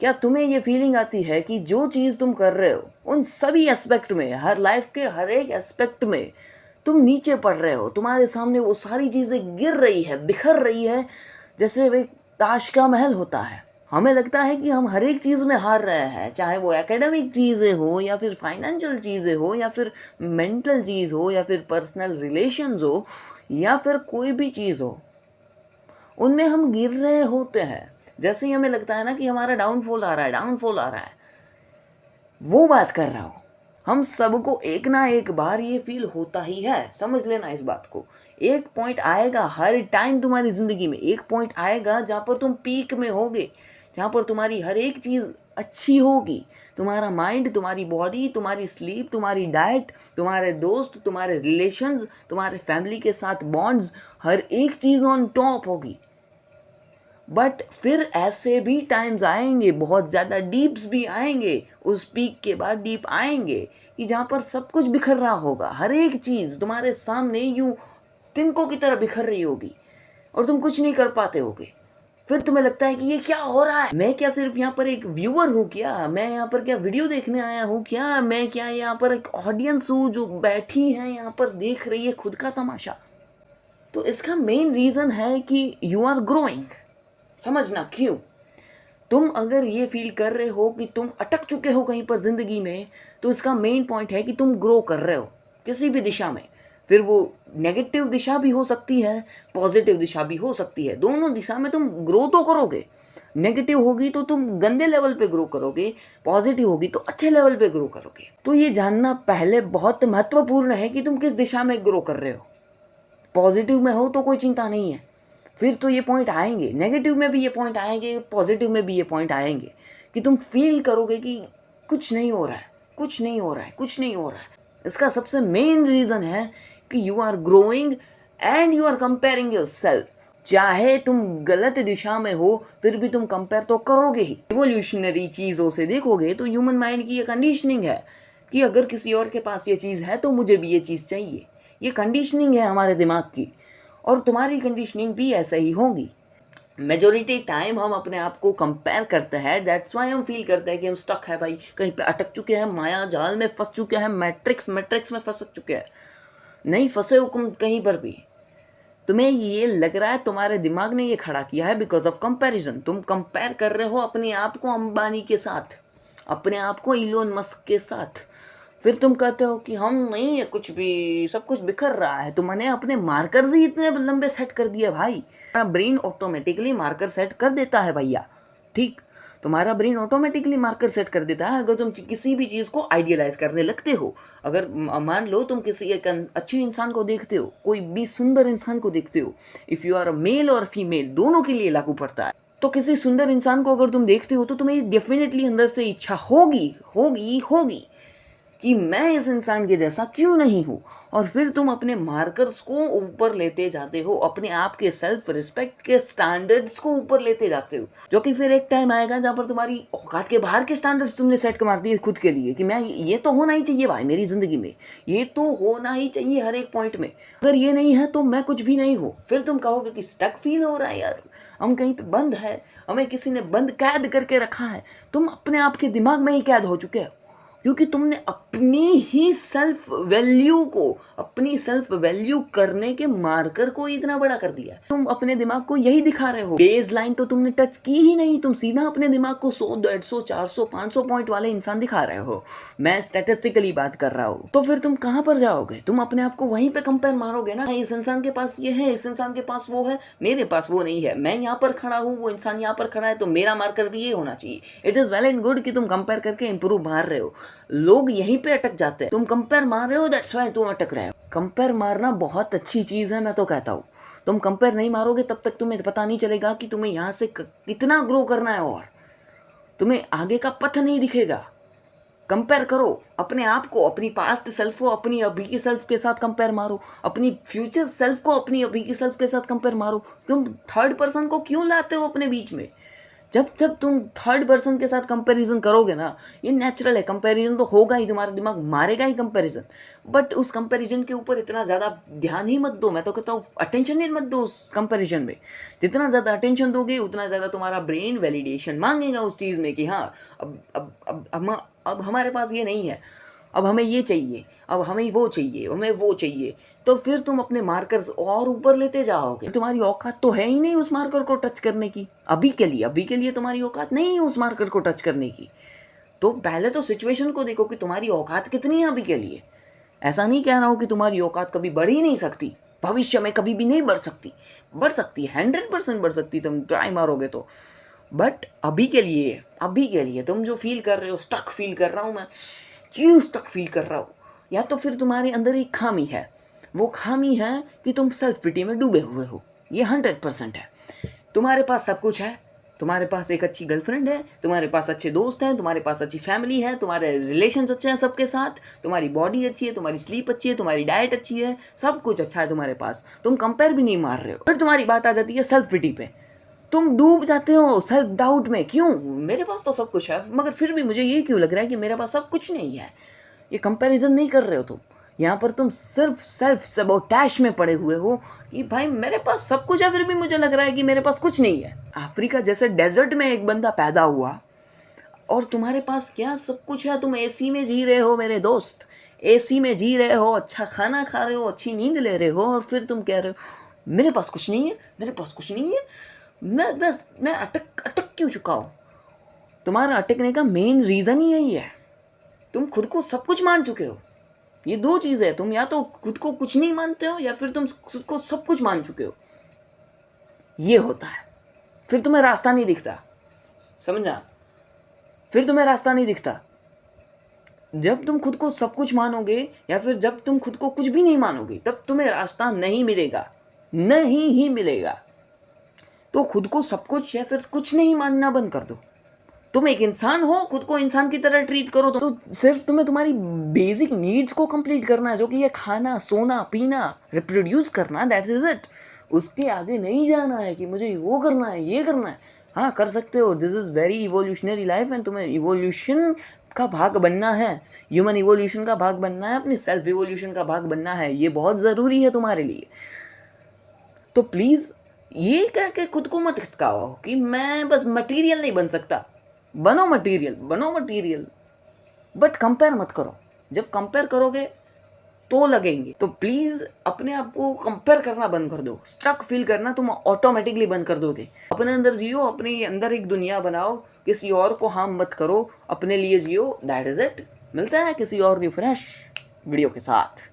क्या तुम्हें ये फीलिंग आती है कि जो चीज़ तुम कर रहे हो उन सभी एस्पेक्ट में, हर लाइफ के हर एक एस्पेक्ट में तुम नीचे पड़ रहे हो, तुम्हारे सामने वो सारी चीज़ें गिर रही है, बिखर रही है, जैसे एक ताश का महल होता है। हमें लगता है कि हम हर एक चीज़ में हार रहे हैं, चाहे वो एकेडमिक चीज़ें हो या फिर फाइनेंशियल चीज़ें हो या फिर मेंटल चीज़ हो या फिर पर्सनल रिलेशंस हो या फिर कोई भी चीज़ हो, उनमें हम गिर रहे होते हैं। जैसे ही हमें लगता है ना कि हमारा डाउनफॉल आ रहा है, वो बात कर रहा हूँ। हम सबको एक ना एक बार ये फील होता ही है, समझ लेना इस बात को। एक पॉइंट आएगा हर टाइम तुम्हारी ज़िंदगी में, एक पॉइंट आएगा जहाँ पर तुम पीक में होगे, जहाँ पर तुम्हारी हर एक चीज़ अच्छी होगी। तुम्हारा माइंड, तुम्हारी बॉडी, तुम्हारी स्लीप, तुम्हारी डाइट, तुम्हारे दोस्त, तुम्हारे रिलेशंस, तुम्हारे फैमिली के साथ बॉन्ड्स, हर एक चीज़ ऑन टॉप होगी। बट फिर ऐसे भी टाइम्स आएंगे, बहुत ज़्यादा डीप्स भी आएंगे, उस पीक के बाद डीप आएंगे कि जहाँ पर सब कुछ बिखर रहा होगा, हर एक चीज़ तुम्हारे सामने यूं तिनकों की तरह बिखर रही होगी और तुम कुछ नहीं कर पाते होगे। फिर तुम्हें लगता है कि ये क्या हो रहा है, मैं क्या सिर्फ यहाँ पर एक व्यूअर हूँ क्या, मैं यहाँ पर क्या वीडियो देखने आया हूँ क्या, मैं क्या यहाँ पर एक ऑडियंस हूँ जो बैठी है यहाँ पर देख रही है खुद का तमाशा। तो इसका मेन रीज़न है कि यू आर ग्रोइंग। समझना क्यों। तुम अगर ये फील कर रहे हो कि तुम अटक चुके हो कहीं पर ज़िंदगी में, तो इसका मेन पॉइंट है कि तुम ग्रो कर रहे हो किसी भी दिशा में। फिर वो नेगेटिव दिशा भी हो सकती है, पॉजिटिव दिशा भी हो सकती है, दोनों दिशा में तुम ग्रो तो करोगे। नेगेटिव होगी तो तुम गंदे लेवल पे ग्रो करोगे, पॉजिटिव होगी तो अच्छे लेवल पे ग्रो करोगे। तो ये जानना पहले बहुत महत्वपूर्ण है कि तुम किस दिशा में ग्रो कर रहे हो। पॉजिटिव में हो तो कोई चिंता नहीं है, फिर तो ये पॉइंट आएंगे, नेगेटिव में भी ये पॉइंट आएंगे, पॉजिटिव में भी ये पॉइंट आएंगे कि तुम फील करोगे कि कुछ नहीं हो रहा है, कुछ नहीं हो रहा है, कुछ नहीं हो रहा है। इसका सबसे मेन रीज़न है कि you are growing and you are comparing yourself. चाहे तुम गलत दिशा में हो फिर भी तुम कंपेयर तो करोगे ही। इवोल्यूशनरी चीज़ों से देखोगे तो ह्यूमन माइंड की ये कंडीशनिंग है कि अगर किसी और के पास ये चीज़ है तो मुझे भी ये चीज़ चाहिए। ये कंडीशनिंग है हमारे दिमाग की, और तुम्हारी कंडीशनिंग भी ऐसा ही होगी। मेजोरिटी टाइम हम अपने आप को कंपेयर करते हैं, दैट्स वाई हम फील करते हैं कि हम स्टक है भाई, कहीं पे अटक चुके हैं, माया जाल में फंस चुके हैं, मैट्रिक्स में फंस चुके हैं। नहीं फंसे हो तुम कहीं पर भी। तुम्हें ये लग रहा है, तुम्हारे दिमाग ने ये खड़ा किया है बिकॉज ऑफ कंपैरिजन। तुम कंपेयर कर रहे हो अपने आप को अंबानी के साथ, अपने आप को इलोन मस्क के साथ। फिर तुम कहते हो कि हम नहीं है कुछ भी, सब कुछ बिखर रहा है। तुमने अपने मार्कर्स ही इतने लंबे सेट कर दिए भाई। तुम्हारा ब्रेन ऑटोमेटिकली मार्कर सेट कर देता है भैया, ठीक। तुम्हारा ब्रेन ऑटोमेटिकली मार्कर सेट कर देता है अगर तुम किसी भी चीज़ को आइडियलाइज करने लगते हो। अगर मान लो तुम किसी एक अच्छे इंसान को देखते हो, कोई भी सुंदर इंसान को देखते हो, if you are a male और फीमेल, दोनों के लिए लागू पड़ता है। तो किसी सुंदर इंसान को अगर तुम देखते हो तो तुम्हें डेफिनेटली अंदर से इच्छा होगी होगी होगी कि मैं इस इंसान के जैसा क्यों नहीं हूँ। और फिर तुम अपने मार्कर्स को ऊपर लेते जाते हो, अपने आप के सेल्फ रिस्पेक्ट के स्टैंडर्ड्स को ऊपर लेते जाते हो, जो कि फिर एक टाइम आएगा जहाँ पर तुम्हारी औकात के बाहर के स्टैंडर्ड्स तुमने सेट कर दिए खुद के लिए कि मैं ये तो होना ही चाहिए भाई मेरी ज़िंदगी में, ये तो होना ही चाहिए हर एक पॉइंट में, अगर ये नहीं है तो मैं कुछ भी नहीं हूँ। फिर तुम कहोगे कि स्टक फील हो रहा है यार, हम कहीं पे बंद है, हमें किसी ने बंद कैद करके रखा है। तुम अपने आप के दिमाग में ही कैद हो चुके हो, क्योंकि तुमने अपनी ही सेल्फ वैल्यू को, अपनी सेल्फ वैल्यू करने के मार्कर को इतना बड़ा कर दिया। तुम अपने दिमाग को यही दिखा रहे हो, बेस लाइन तो तुमने टच की ही नहीं, तुम सीधा अपने दिमाग को 100, 150, 400, 500 पॉइंट वाले इंसान दिखा रहे हो। मैं स्टैटिस्टिकली बात कर रहा हूँ। तो फिर तुम कहाँ पर जाओगे, तुम अपने आप को वहीं पे कंपेयर मारोगे ना, इस इंसान के पास ये है, इस इंसान के पास वो है, मेरे पास वो नहीं है, मैं यहाँ पर खड़ा हूँ, वो इंसान यहाँ पर खड़ा है, तो मेरा मार्कर भी ये होना चाहिए। It is well and good कि तुम कंपेयर करके इंप्रूव मार रहे हो, लोग यहीं पे अटक जाते हैं। तुम कंपेयर मार रहे हो, दैट्स व्हाई तुम अटक रहे हो। कंपेयर मारना बहुत अच्छी चीज़ है, मैं तो कहता हूँ। तुम कंपेयर नहीं मारोगे तब तक तुम्हें पता नहीं चलेगा कि तुम्हें यहाँ से कितना ग्रो करना है, और तुम्हें आगे का पथ नहीं दिखेगा। कंपेयर करो अपने आप को, अपनी पास्ट सेल्फ को अपनी अभी की सेल्फ के साथ कंपेयर मारो, अपनी फ्यूचर सेल्फ को अपनी अभी की सेल्फ के साथ कंपेयर मारो। तुम थर्ड पर्सन को क्यों लाते हो अपने बीच में? जब जब तुम थर्ड पर्सन के साथ कंपैरिजन करोगे ना, ये नेचुरल है, कंपैरिजन तो होगा ही, तुम्हारा दिमाग मारेगा ही कंपैरिजन, बट उस कंपैरिजन के ऊपर इतना ज़्यादा ध्यान ही मत दो। मैं तो कहता हूँ अटेंशन ही मत दो उस कंपैरिजन में। जितना ज़्यादा अटेंशन दोगे उतना ज़्यादा तुम्हारा ब्रेन वैलिडेशन मांगेगा उस चीज़ में कि हाँ अब हमारे पास ये नहीं है, अब हमें ये चाहिए, अब हमें वो चाहिए, हमें वो चाहिए। तो फिर तुम अपने मार्कर्स और ऊपर लेते जाओगे। तुम्हारी औकात तो है ही नहीं उस मार्कर को टच करने की। अभी के लिए तुम्हारी औकात नहीं है उस मार्कर को टच करने की। तो पहले तो सिचुएशन को देखो कि तुम्हारी औकात कितनी है अभी के लिए। ऐसा नहीं कह रहा हूँ कि तुम्हारी औकात कभी बढ़ ही नहीं सकती, भविष्य में कभी भी नहीं बढ़ सकती। बढ़ सकती है, 100% बढ़ सकती, तुम ट्राई मारोगे तो। बट अभी के लिए तुम जो फील कर रहे हो, स्टक फील कर रहा हूँ मैं, क्यों स्टक फील कर रहा हूँ? या तो फिर तुम्हारे अंदर एक खामी है। वो खामी है कि तुम सेल्फ पिटी में डूबे हुए हो। ये 100% है। तुम्हारे पास सब कुछ है, तुम्हारे पास एक अच्छी गर्लफ्रेंड है, तुम्हारे पास अच्छे दोस्त हैं, तुम्हारे पास अच्छी फैमिली है, तुम्हारे रिलेशंस अच्छे हैं सबके साथ, तुम्हारी बॉडी अच्छी है, तुम्हारी स्लीप अच्छी है, तुम्हारी डाइट अच्छी है, सब कुछ अच्छा है तुम्हारे पास। तुम कंपेयर भी नहीं मार रहे हो। फिर तुम्हारी बात आ जाती है सेल्फ पिटी पे। तुम डूब जाते हो सेल्फ डाउट में। क्यों? मेरे पास तो सब कुछ है, मगर फिर भी मुझे ये क्यों लग रहा है कि मेरे पास सब कुछ नहीं है। ये कंपैरिजन नहीं कर रहे हो तुम। यहाँ पर तुम सिर्फ सेल्फ सबोटैश में पड़े हुए हो कि भाई मेरे पास सब कुछ है, फिर भी मुझे लग रहा है कि मेरे पास कुछ नहीं है। अफ्रीका जैसे डेजर्ट में एक बंदा पैदा हुआ और तुम्हारे पास क्या सब कुछ है। तुम एसी में जी रहे हो मेरे दोस्त, एसी में जी रहे हो, अच्छा खाना खा रहे हो, अच्छी नींद ले रहे हो, और फिर तुम कह रहे हो मेरे पास कुछ नहीं है, मेरे पास कुछ नहीं है। मैं अटक क्यों चुका हूँ? तुम्हारा अटकने का मेन रीज़न ही यही है। तुम खुद को सब कुछ मान चुके हो। ये दो चीज़ है, तुम या तो खुद को कुछ नहीं मानते हो या फिर तुम खुद को सब कुछ मान चुके हो। ये होता है। फिर तुम्हें रास्ता नहीं दिखता, समझना? फिर तुम्हें रास्ता नहीं दिखता। जब तुम खुद को सब कुछ मानोगे या फिर जब तुम खुद को कुछ भी नहीं मानोगे, तब तुम्हें रास्ता नहीं मिलेगा, नहीं ही मिलेगा। तो खुद को सब कुछ या फिर कुछ नहीं मानना बंद कर दो। तुम एक इंसान हो, खुद को इंसान की तरह ट्रीट करो। तो सिर्फ तुम्हें तुम्हारी बेसिक नीड्स को कंप्लीट करना है, जो कि ये खाना, सोना, पीना, रिप्रोड्यूस करना, दैट इज इट। उसके आगे नहीं जाना है कि मुझे वो करना है, ये करना है। हाँ, कर सकते हो, this is very evolutionary life and तुम्हें इवोल्यूशन का भाग बनना है, ह्यूमन इवोल्यूशन का भाग बनना है, अपनी सेल्फ इवोल्यूशन का भाग बनना है। ये बहुत ज़रूरी है तुम्हारे लिए। तो प्लीज़ ये कह के खुद को मत खटकाओ कि मैं बस मटीरियल नहीं बन सकता। बनो मटीरियल, बट कंपेयर मत करो। जब कंपेयर करोगे तो लगेंगे। तो प्लीज़ अपने आप को कंपेयर करना बंद कर दो। स्ट्रक फील करना तुम ऑटोमेटिकली बंद कर दोगे। अपने अंदर जियो, अपने अंदर एक दुनिया बनाओ, किसी और को हार्म मत करो, अपने लिए जियो, दैट इज़ इट। मिलता है किसी और न्यू फ्रेश वीडियो के साथ।